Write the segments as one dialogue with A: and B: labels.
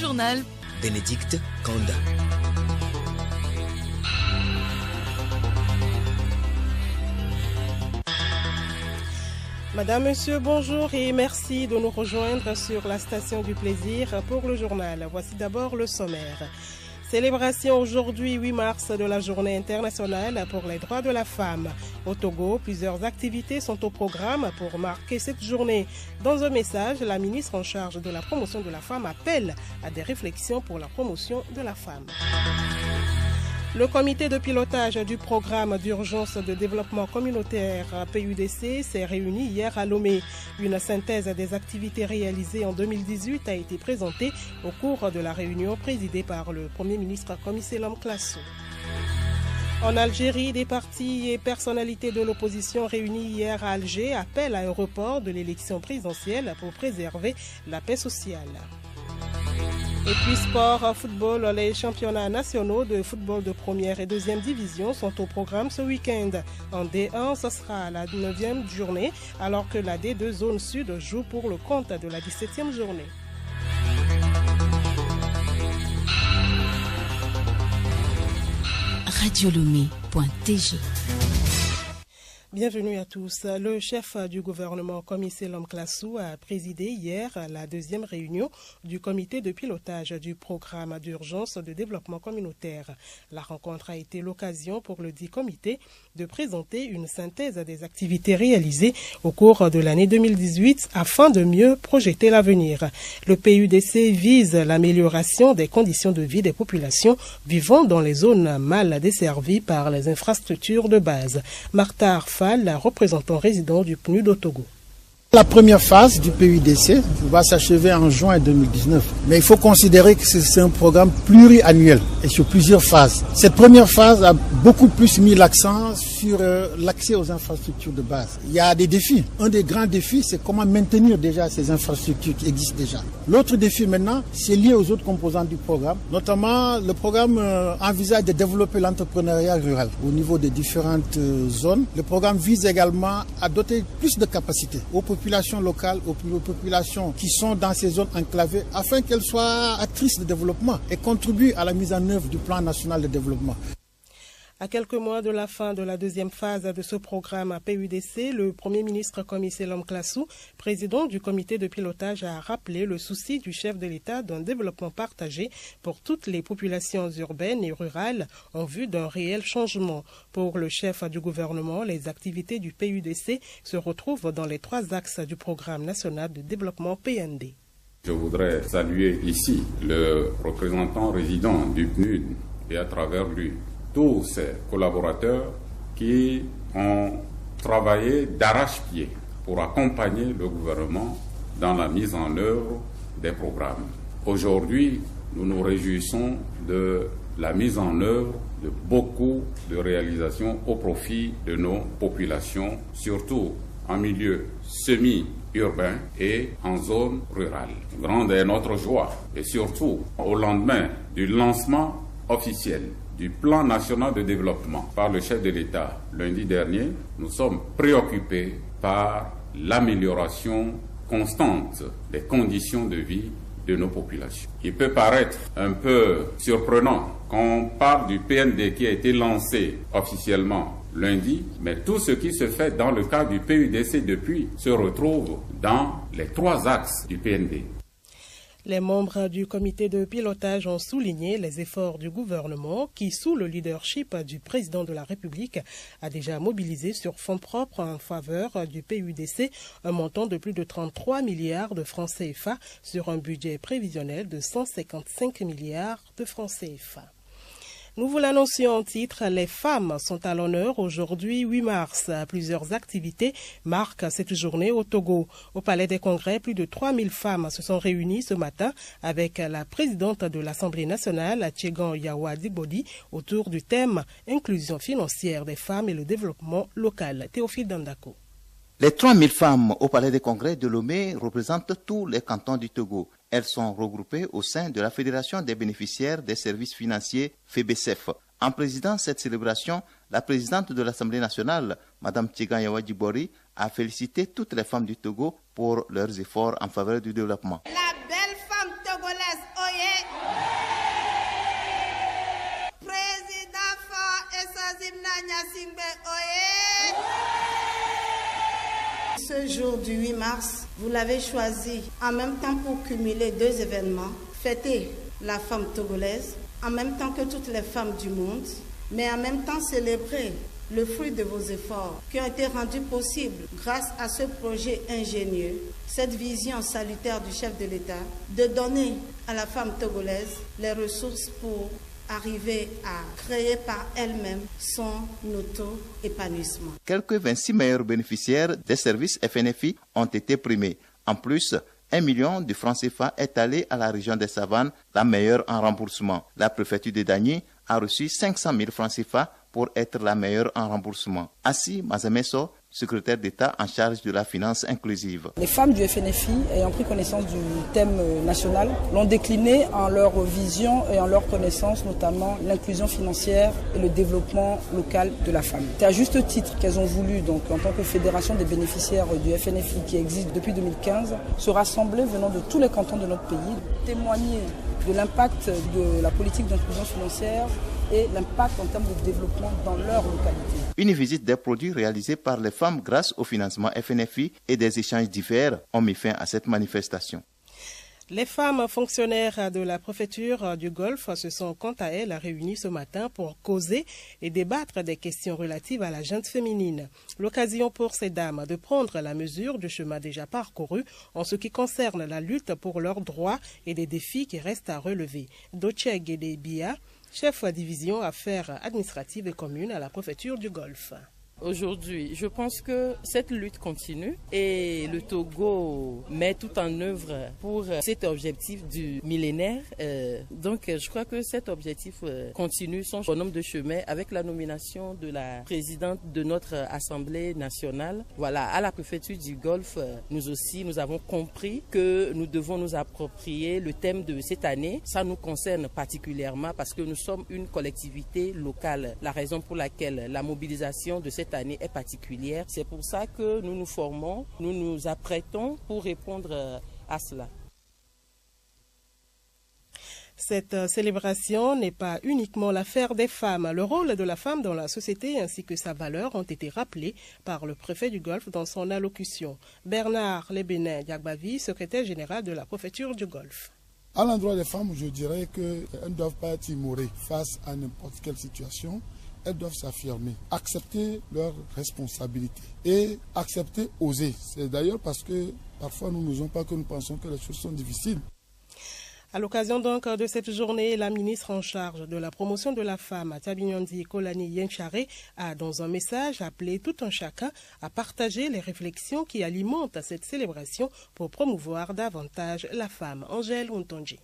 A: journal.
B: Bénédicte Kanda.
C: Madame, Monsieur, bonjour et merci de nous rejoindre sur la station du plaisir pour le journal. Voici d'abord le sommaire. Célébration aujourd'hui 8 mars de la Journée internationale pour les droits de la femme. Au Togo, plusieurs activités sont au programme pour marquer cette journée. Dans un message, la ministre en charge de la promotion de la femme appelle à des réflexions pour la promotion de la femme. Le comité de pilotage du programme d'urgence de développement communautaire PUDC s'est réuni hier à Lomé. Une synthèse des activités réalisées en 2018 a été présentée au cours de la réunion présidée par le Premier ministre Komi Selam Klasso. En Algérie, des partis et personnalités de l'opposition réunis hier à Alger appellent à un report de l'élection présidentielle pour préserver la paix sociale. Et puis sport, football, les championnats nationaux de football de première et deuxième division sont au programme ce week-end. En D1, ce sera la 9e journée, alors que la D2 zone sud joue pour le compte de la 17e journée.
A: Radiolomé.tg.
C: Bienvenue à tous. Le chef du gouvernement Komi Selam Klasso a présidé hier la deuxième réunion du comité de pilotage du programme d'urgence de développement communautaire. La rencontre a été l'occasion pour le dit comité de présenter une synthèse des activités réalisées au cours de l'année 2018 afin de mieux projeter l'avenir. Le PUDC vise l'amélioration des conditions de vie des populations vivant dans les zones mal desservies par les infrastructures de base. Martha Arfa, la représentant résident du PNUD au Togo.
D: La première phase du PUDC va s'achever en juin 2019. Mais il faut considérer que c'est un programme pluriannuel et sur plusieurs phases. Cette première phase a beaucoup plus mis l'accent sur l'accès aux infrastructures de base. Il y a des défis. Un des grands défis, c'est comment maintenir déjà ces infrastructures qui existent déjà. L'autre défi maintenant, c'est lié aux autres composantes du programme. Notamment, le programme envisage de développer l'entrepreneuriat rural au niveau des différentes zones. Le programme vise également à doter plus de capacités aux populations locales, aux populations qui sont dans ces zones enclavées, afin qu'elles soient actrices de développement et contribuent à la mise en œuvre du plan national de développement.
C: À quelques mois de la fin de la deuxième phase de ce programme PUDC, le Premier ministre Komi Selam Klasso, président du comité de pilotage, a rappelé le souci du chef de l'État d'un développement partagé pour toutes les populations urbaines et rurales en vue d'un réel changement. Pour le chef du gouvernement, les activités du PUDC se retrouvent dans les 3 axes du programme national de développement PND.
E: Je voudrais saluer ici le représentant résident du PNUD et à travers lui tous ces collaborateurs qui ont travaillé d'arrache-pied pour accompagner le gouvernement dans la mise en œuvre des programmes. Aujourd'hui, nous nous réjouissons de la mise en œuvre de beaucoup de réalisations au profit de nos populations, surtout en milieu semi-urbain et en zone rurale. Grande est notre joie et surtout au lendemain du lancement officiel du plan national de développement par le chef de l'État lundi dernier, nous sommes préoccupés par l'amélioration constante des conditions de vie de nos populations. Il peut paraître un peu surprenant quand on parle du PND qui a été lancé officiellement lundi, mais tout ce qui se fait dans le cadre du PUDC depuis se retrouve dans les 3 axes du PND.
C: Les membres du comité de pilotage ont souligné les efforts du gouvernement qui, sous le leadership du président de la République, a déjà mobilisé sur fonds propres en faveur du PUDC un montant de plus de 33 milliards de francs CFA sur un budget prévisionnel de 155 milliards de francs CFA. Nous vous l'annoncions en titre, les femmes sont à l'honneur aujourd'hui 8 mars. Plusieurs activités marquent cette journée au Togo. Au Palais des Congrès, plus de 3000 femmes se sont réunies ce matin avec la présidente de l'Assemblée nationale, Tchegan Yawa Dibodi, autour du thème « Inclusion financière des femmes et le développement local ». Théophile Dandako.
F: Les 3000 femmes au Palais des Congrès de Lomé représentent tous les cantons du Togo. Elles sont regroupées au sein de la Fédération des bénéficiaires des services financiers, FEBESEF. En présidant cette célébration, la présidente de l'Assemblée nationale, Mme Tchegan Yawa Dibori, a félicité toutes les femmes du Togo pour leurs efforts en faveur du développement.
G: La belle femme togolaise, oyez, ce jour du 8 mars, vous l'avez choisi en même temps pour cumuler deux événements, fêter la femme togolaise, en même temps que toutes les femmes du monde, mais en même temps célébrer le fruit de vos efforts qui ont été rendus possibles grâce à ce projet ingénieux, cette vision salutaire du chef de l'État de donner à la femme togolaise les ressources pour arriver à créer par elle-même son auto-épanouissement.
F: Quelques 26 meilleurs bénéficiaires des services FNFI ont été primés. En plus, 1 million de francs CFA est allé à la région des Savanes, la meilleure en remboursement. La préfecture de Dagny a reçu 500 000 francs CFA pour être la meilleure en remboursement. Assis Mazameso, secrétaire d'État en charge de la finance inclusive.
H: Les femmes du FNFI, ayant pris connaissance du thème national, l'ont décliné en leur vision et en leur connaissance, notamment l'inclusion financière et le développement local de la femme. C'est à juste titre qu'elles ont voulu, donc, en tant que fédération des bénéficiaires du FNFI qui existe depuis 2015, se rassembler venant de tous les cantons de notre pays, témoigner de l'impact de la politique d'inclusion financière et l'impact en termes de développement dans leur localité.
F: Une visite des produits réalisés par les femmes grâce au financement FNFI et des échanges divers ont mis fin à cette manifestation.
C: Les femmes fonctionnaires de la préfecture du Golfe se sont quant à elles réunies ce matin pour causer et débattre des questions relatives à la gente féminine. L'occasion pour ces dames de prendre la mesure du chemin déjà parcouru en ce qui concerne la lutte pour leurs droits et des défis qui restent à relever. Doche Gedebia, chef division affaires administratives et communes à la préfecture du Golfe.
I: Aujourd'hui, je pense que cette lutte continue et le Togo met tout en œuvre pour cet objectif du millénaire. Donc, je crois que cet objectif continue son bonhomme de chemin avec la nomination de la présidente de notre Assemblée nationale. Voilà, à la préfecture du Golfe, nous aussi, nous avons compris que nous devons nous approprier le thème de cette année. Ça nous concerne particulièrement parce que nous sommes une collectivité locale. La raison pour laquelle la mobilisation de cette année est particulière. C'est pour ça que nous nous formons, nous nous apprêtons pour répondre à cela.
C: Cette célébration n'est pas uniquement l'affaire des femmes. Le rôle de la femme dans la société ainsi que sa valeur ont été rappelés par le préfet du Golfe dans son allocution. Bernard Lebénin Diagbavi, secrétaire général de la préfecture du Golfe.
J: À l'endroit des femmes, je dirais qu'elles ne doivent pas être timorées face à n'importe quelle situation. Elles doivent s'affirmer, accepter leurs responsabilités et accepter, oser. C'est d'ailleurs parce que parfois nous n'osons pas que nous pensons que les choses sont difficiles.
C: À l'occasion donc de cette journée, la ministre en charge de la promotion de la femme, Tabinyandi Kolani Yenchare, a dans un message appelé tout un chacun à partager les réflexions qui alimentent cette célébration pour promouvoir davantage la femme. Angèle Untonji.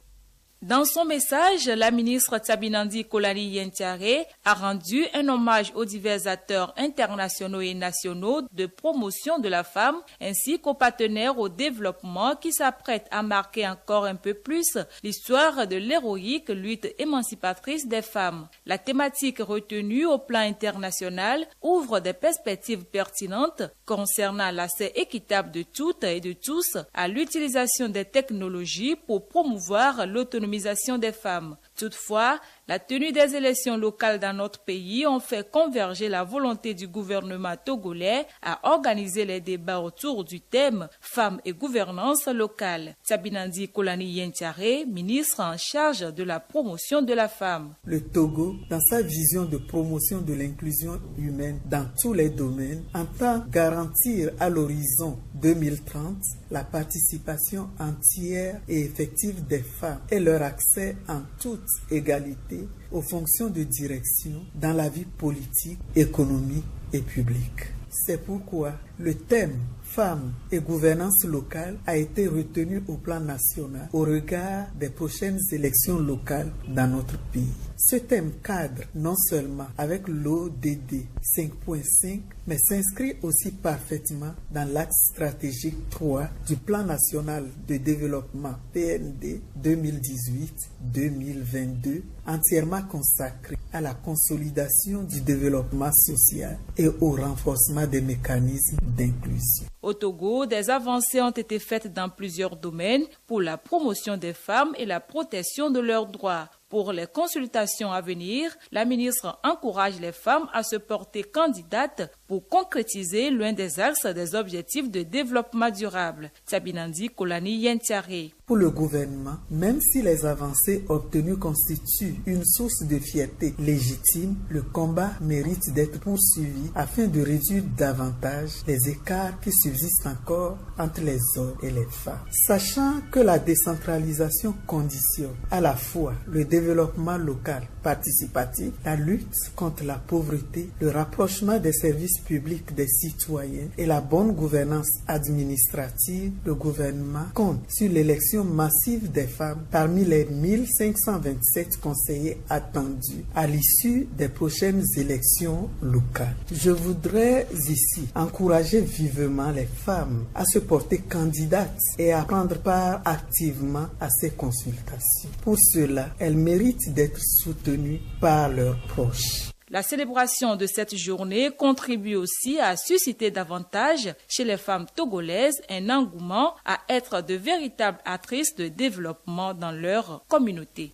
K: Dans son message, la ministre Tabinyandi Kolani Yenchare a rendu un hommage aux divers acteurs internationaux et nationaux de promotion de la femme ainsi qu'aux partenaires au développement qui s'apprêtent à marquer encore un peu plus l'histoire de l'héroïque lutte émancipatrice des femmes. La thématique retenue au plan international ouvre des perspectives pertinentes concernant l'accès équitable de toutes et de tous à l'utilisation des technologies pour promouvoir l'autonomie des femmes. Toutefois, la tenue des élections locales dans notre pays ont fait converger la volonté du gouvernement togolais à organiser les débats autour du thème Femmes et gouvernance locale. Tabinyandi Kolani Yenchare, ministre en charge de la promotion de la femme.
L: Le Togo, dans sa vision de promotion de l'inclusion humaine dans tous les domaines, entend garantir à l'horizon 2030 la participation entière et effective des femmes et leur accès en toute égalité aux fonctions de direction dans la vie politique, économique et publique. C'est pourquoi le thème Femmes et gouvernance locale a été retenu au plan national au regard des prochaines élections locales dans notre pays. Ce thème cadre non seulement avec l'ODD 5.5, mais s'inscrit aussi parfaitement dans l'axe stratégique 3 du plan national de développement PND 2018-2022, entièrement consacré à la consolidation du développement social et au renforcement des mécanismes d'inclusion.
K: Au Togo, des avancées ont été faites dans plusieurs domaines pour la promotion des femmes et la protection de leurs droits. Pour les consultations à venir, la ministre encourage les femmes à se porter candidates pour concrétiser l'un des axes des objectifs de développement durable. Tsabinandi Kolani Yentiare.
L: Pour le gouvernement, même si les avancées obtenues constituent une source de fierté légitime, le combat mérite d'être poursuivi afin de réduire davantage les écarts qui subsistent encore entre les hommes et les femmes. Sachant que la décentralisation conditionne à la fois le développement local participatif, la lutte contre la pauvreté, le rapprochement des services publics des citoyens et la bonne gouvernance administrative, le gouvernement compte sur l'élection massive des femmes parmi les 1527 conseillers attendus à l'issue des prochaines élections locales. Je voudrais ici encourager vivement les femmes à se porter candidates et à prendre part activement à ces consultations. Pour cela, elles méritent d'être soutenues par leurs proches.
K: La célébration de cette journée contribue aussi à susciter davantage chez les femmes togolaises un engouement à être de véritables actrices de développement dans leur communauté.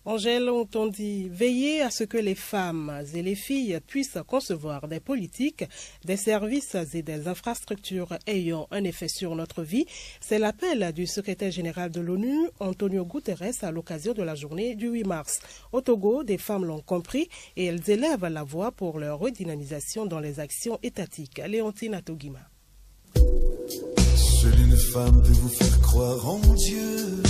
C: Angèle, on dit veiller à ce que les femmes et les filles puissent concevoir des politiques, des services et des infrastructures ayant un effet sur notre vie. C'est l'appel du secrétaire général de l'ONU, Antonio Guterres, à l'occasion de la journée du 8 mars. Au Togo, des femmes l'ont compris et elles élèvent la voix pour leur redynamisation dans les actions étatiques. Léontine Atogima.
M: Seule une femme peut vous faire croire en Dieu.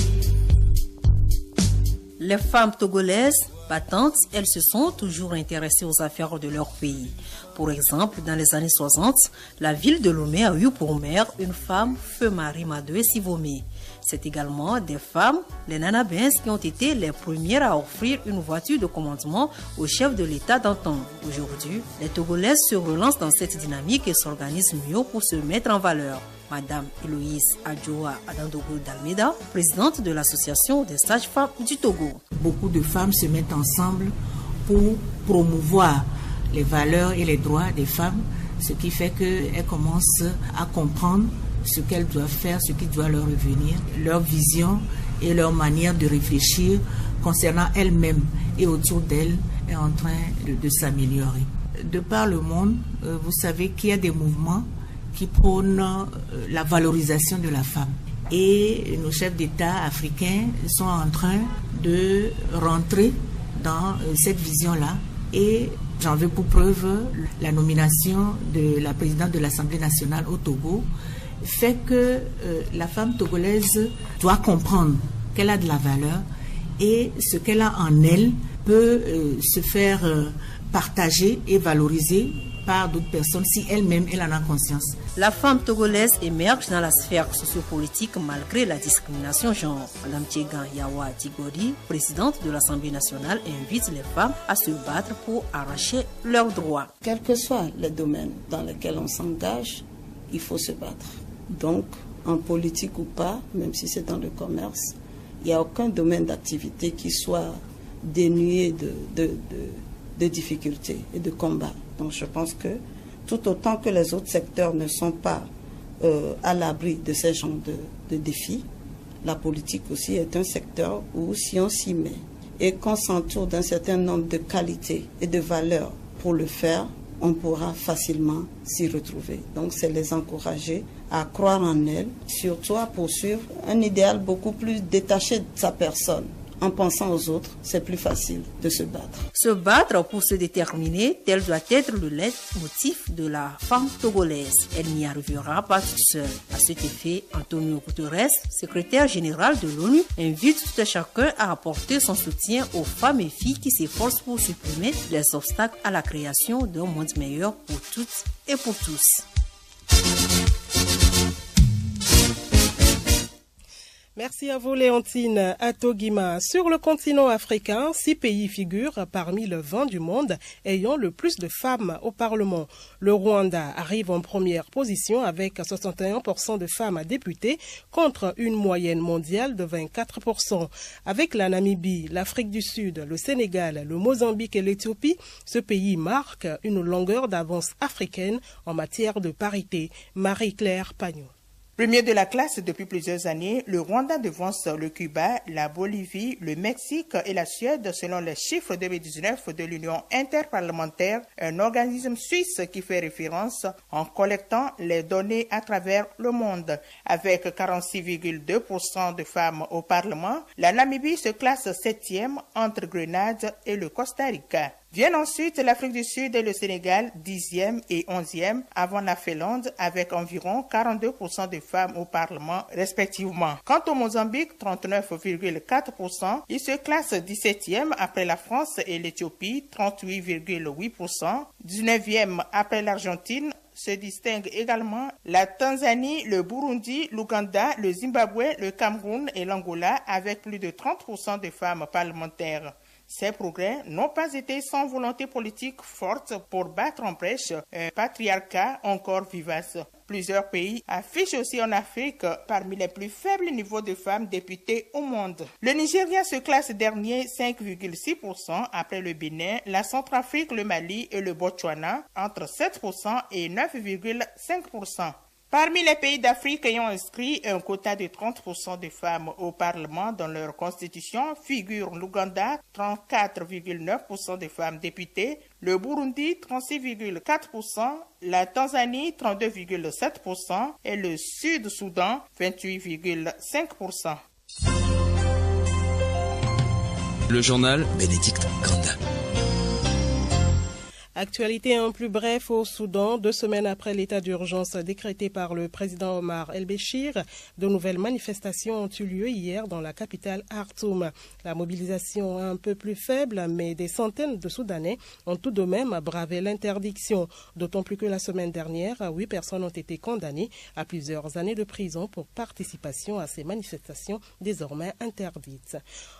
N: Les femmes togolaises battantes, elles se sont toujours intéressées aux affaires de leur pays. Pour exemple, dans les années 60, la ville de Lomé a eu pour maire une femme, Feu Marie Madoé Sivomé. C'est également des femmes, les nanabins, qui ont été les premières à offrir une voiture de commandement au chef de l'État d'antan. Aujourd'hui, les Togolaises se relancent dans cette dynamique et s'organisent mieux pour se mettre en valeur. Madame Héloïse Adjoa Adandogo d'Almeida, présidente de l'association des sages-femmes du Togo.
O: Beaucoup de femmes se mettent ensemble pour promouvoir les valeurs et les droits des femmes, ce qui fait qu'elles commencent à comprendre ce qu'elles doivent faire, ce qui doit leur revenir, leur vision et leur manière de réfléchir concernant elles-mêmes et autour d'elles est en train de s'améliorer. De par le monde, vous savez qu'il y a des mouvements qui prônent la valorisation de la femme. Et nos chefs d'État africains sont en train de rentrer dans cette vision-là. Et j'en veux pour preuve la nomination de la présidente de l'Assemblée nationale au Togo fait que la femme togolaise doit comprendre qu'elle a de la valeur et ce qu'elle a en elle peut se faire partager et valoriser par d'autres personnes si elle-même elle en a conscience.
N: La femme togolaise émerge dans la sphère sociopolitique malgré la discrimination genre. Madame Tiegan Yawa Tigori, présidente de l'Assemblée nationale, invite les femmes à se battre pour arracher leurs droits.
G: Quels que soient les domaines dans lesquels on s'engage, il faut se battre. Donc, en politique ou pas, même si c'est dans le commerce, il n'y a aucun domaine d'activité qui soit dénué de difficultés et de combats. Donc je pense que tout autant que les autres secteurs ne sont pas à l'abri de ces genres de défis, la politique aussi est un secteur où si on s'y met et qu'on s'entoure d'un certain nombre de qualités et de valeurs pour le faire, on pourra facilement s'y retrouver. Donc c'est les encourager à croire en elles, surtout à poursuivre un idéal beaucoup plus détaché de sa personne. En pensant aux autres, c'est plus facile de se battre.
N: Se battre pour se déterminer, tel doit être le leitmotiv de la femme togolaise. Elle n'y arrivera pas toute seule. À cet effet, Antonio Guterres, secrétaire général de l'ONU, invite tout et chacun à apporter son soutien aux femmes et filles qui s'efforcent pour supprimer les obstacles à la création d'un monde meilleur pour toutes et pour tous.
C: Merci à vous Léontine Atogima. Sur le continent africain, 6 pays figurent parmi le 20 du monde ayant le plus de femmes au Parlement. Le Rwanda arrive en première position avec 61% de femmes députées contre une moyenne mondiale de 24%. Avec la Namibie, l'Afrique du Sud, le Sénégal, le Mozambique et l'Éthiopie, ce pays marque une longueur d'avance africaine en matière de parité. Marie-Claire Pagnot.
P: Premier de la classe depuis plusieurs années, le Rwanda devance le Cuba, la Bolivie, le Mexique et la Suède selon les chiffres 2019 de l'Union interparlementaire, un organisme suisse qui fait référence en collectant les données à travers le monde. Avec 46,2% de femmes au Parlement, la Namibie se classe 7e entre Grenade et le Costa Rica. Viennent ensuite l'Afrique du Sud et le Sénégal, 10e et 11e, avant la Finlande, avec environ 42% de femmes au Parlement, respectivement. Quant au Mozambique, 39,4%, il se classe 17e après la France et l'Éthiopie, 38,8%, 19e après l'Argentine. Se distinguent également la Tanzanie, le Burundi, l'Ouganda, le Zimbabwe, le Cameroun et l'Angola, avec plus de 30% de femmes parlementaires. Ces progrès n'ont pas été sans volonté politique forte pour battre en brèche un patriarcat encore vivace. Plusieurs pays affichent aussi en Afrique parmi les plus faibles niveaux de femmes députées au monde. Le Nigeria se classe dernier 5,6% après le Bénin, la Centrafrique, le Mali et le Botswana entre 7% et 9,5%. Parmi les pays d'Afrique ayant inscrit un quota de 30% de femmes au Parlement dans leur constitution figurent l'Ouganda, 34,9% de femmes députées, le Burundi, 36,4%, la Tanzanie, 32,7% et le Sud-Soudan, 28,5%.
B: Le journal Bénédicte Kanda.
C: Actualité en plus bref au Soudan, 2 semaines après l'état d'urgence décrété par le président Omar El-Béchir, de nouvelles manifestations ont eu lieu hier dans la capitale Khartoum. La mobilisation est un peu plus faible, mais des centaines de Soudanais ont tout de même bravé l'interdiction. D'autant plus que la semaine dernière, 8 personnes ont été condamnées à plusieurs années de prison pour participation à ces manifestations désormais interdites.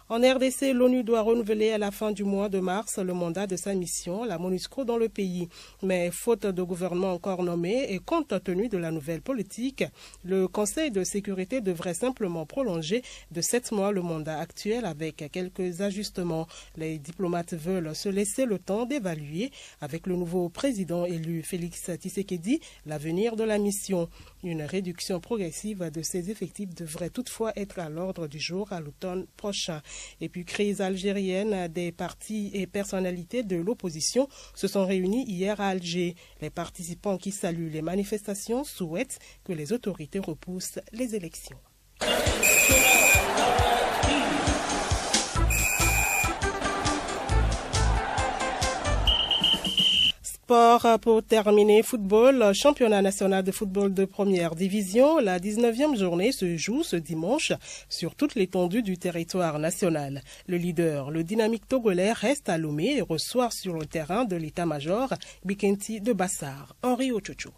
C: En RDC, l'ONU doit renouveler à la fin du mois de mars le mandat de sa mission, la MONUSCO, dans le pays. Mais faute de gouvernement encore nommé et compte tenu de la nouvelle politique, le Conseil de sécurité devrait simplement prolonger de 7 mois le mandat actuel avec quelques ajustements. Les diplomates veulent se laisser le temps d'évaluer avec le nouveau président élu Félix Tshisekedi l'avenir de la mission. Une réduction progressive de ses effectifs devrait toutefois être à l'ordre du jour à l'automne prochain. Et puis, crise algérienne, des partis et personnalités de l'opposition se sont réunis hier à Alger. Les participants qui saluent les manifestations souhaitent que les autorités repoussent les élections. Sport pour terminer, football, championnat national de football de première division. La 19e journée se joue ce dimanche sur toute l'étendue du territoire national. Le leader, le dynamique togolais, reste à Lomé et reçoit sur le terrain de l'état-major Bikenti de Bassar. Henri Ochocho.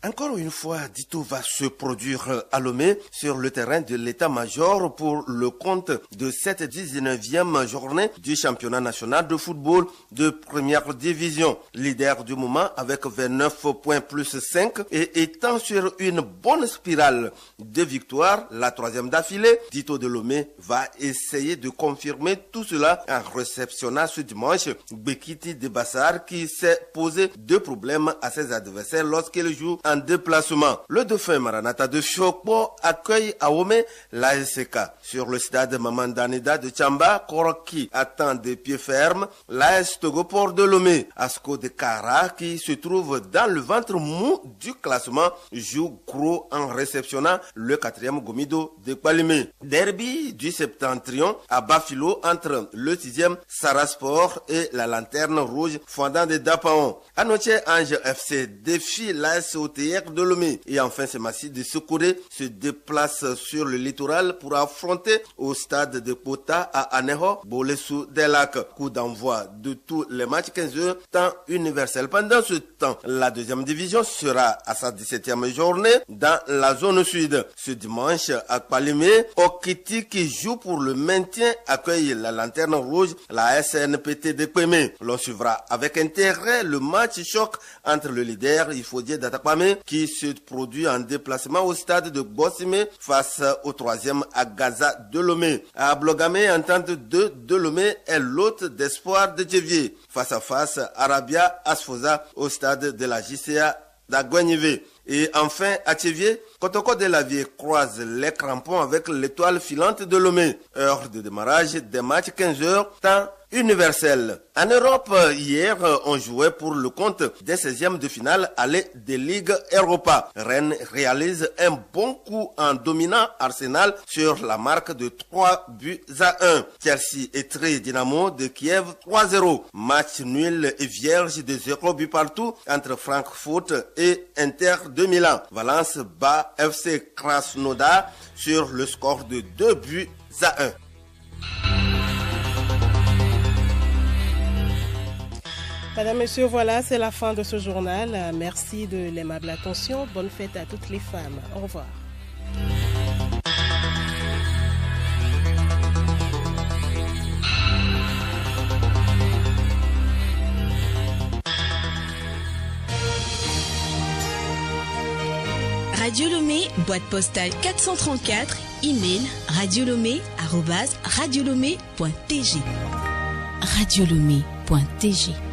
Q: Encore une fois, Dito va se produire à Lomé sur le terrain de l'état-major pour le compte de cette 19e journée du championnat national de football de première division. Leader du moment avec 29 points plus 5 et étant sur une bonne spirale de victoires, la 3e d'affilée, Dito de Lomé va essayer de confirmer tout cela en réceptionnant ce dimanche Bekiti de Bassar qui s'est posé 2 problèmes à ses adversaires lorsqu'il joue en déplacement. Le dauphin Maranatha de Chokbo accueille à Omé l'ASK. Sur le stade Mamandanida de Tchamba, Koroki attend des pieds fermes l'AS Togoport de Lomé. Asko de Kara, qui se trouve dans le ventre mou du classement, joue gros en réceptionnant le 4e Gomido de Kpalimé. Derby du Septentrion à Bafilo entre le 6e Sarasport et la Lanterne Rouge fondant de Dapaon. Anoche Ange FC défie l'AS de Lomé. Et enfin, ce Massi de Sekouré se déplace sur le littoral pour affronter au stade de Kota à Aneho, Bolesou des Lacs. Coup d'envoi de tous les matchs 15h, temps universel. Pendant ce temps, la 2e division sera à sa 17e journée dans la zone sud. Ce dimanche, à Kpalimé, Okiti qui joue pour le maintien accueille la Lanterne Rouge, la SNPT de Kpemé. L'on suivra avec intérêt le match choc entre le leader Ifodie d'Atakpame qui se produit en déplacement au stade de Bossime face au 3e à Gaza de Lomé. À Blogamé, entente de Lomé est l'hôte d'espoir de Djevier. Face à face, Arabia Asfosa au stade de la JCA d'Aguanivé. Et enfin, à Thiévier, Kotoko de la Vie croise les crampons avec l'Étoile filante de Lomé. Heure de démarrage des matchs 15h, temps universel. En Europe, hier, on jouait pour le compte des 16e de finale aller des Ligues Europa. Rennes réalise un bon coup en dominant Arsenal sur la marque de 3-1. Chelsea étreint Dynamo de Kiev 3-0. Match nul et vierge de 0 buts partout entre Francfort et Inter de Milan. Valence bat FC Krasnodar sur le score de 2-1.
C: Madame, Monsieur, voilà, c'est la fin de ce journal. Merci de l'aimable attention. Bonne fête à toutes les femmes. Au revoir.
A: Radio Lomé, boîte postale 434, email radiolomé@radiolomé.tg. radiolomé.tg